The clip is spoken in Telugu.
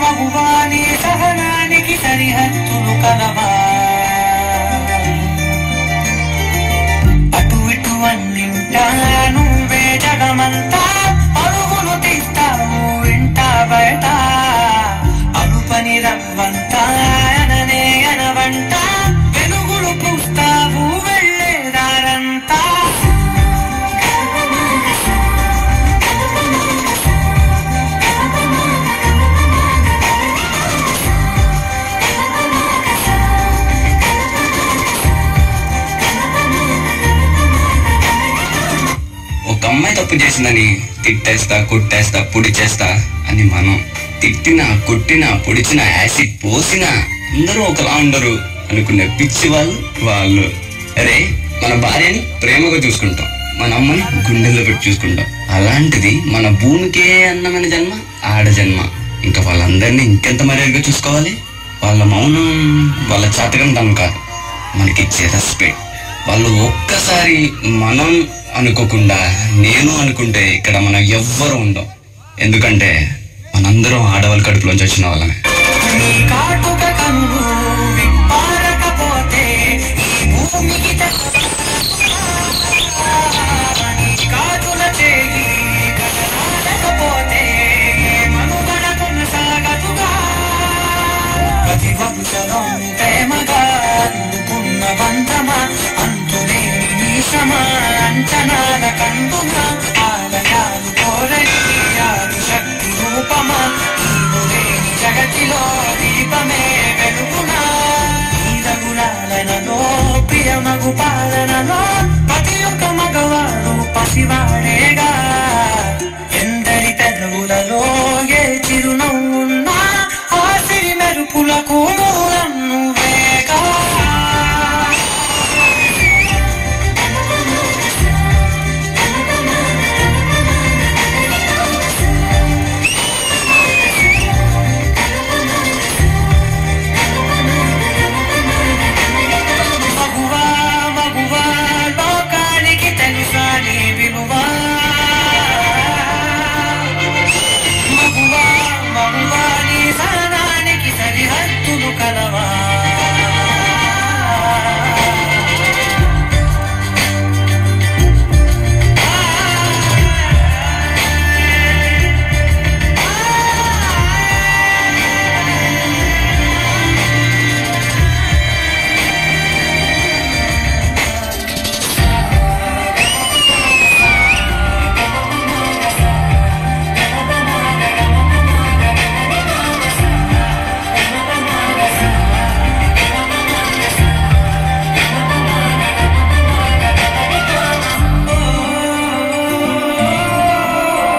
మగువాని సహనానికి సరిహద్దులు కలవా అటు ఇటు అన్నింటా నువ్వే జగమంతా అరుగులు తీస్తావు ఇంట బయట అలుపని రవ్వంతా అననే అనవంట వెలుగులు పూస్తావు వెళ్ళేదారంతా ఒక అమ్మాయి తప్పు చేసిందని తిట్టేస్తా కొట్టేస్తా పొడి చేస్తా అని మనం తిట్టినా కొట్టినా పొడిచినా యాసిడ్ పోసినా అందరూ ఒకలా ఉండరు అనుకునే పిచ్చి వాళ్ళు అరే మన భార్యని ప్రేమగా చూసుకుంటాం, మన అమ్మని గుండెల్లో పెట్టి చూసుకుంటాం. అలాంటిది మన భూమికే అన్నమైన జన్మ ఆడ జన్మ. ఇంకా వాళ్ళందరినీ ఇంకెంత మర్యాదగా చూసుకోవాలి. వాళ్ళ మౌనం వాళ్ళ చాతకంతనం కాదు, మనకిచ్చే రెస్పెక్ట్. వాళ్ళు ఒక్కసారి మనం అనుకోకుండా నేను అనుకుంటే ఇక్కడ మనం ఎవ్వరు ఉండం. ఎందుకంటే మనందరం ఆడవాళ్ళ కడుపులోంచి వచ్చిన వాళ్ళమే. అంచనాల కందున ఆలయాలు కోరని శక్తి రూపమా నీవు లేని జగతిలో దీపమే వెలుగునా నీరగులాలనలో ప్రియమగు పాలనలో ప్రతి ఒక్క మగవాడు పసివాడేగా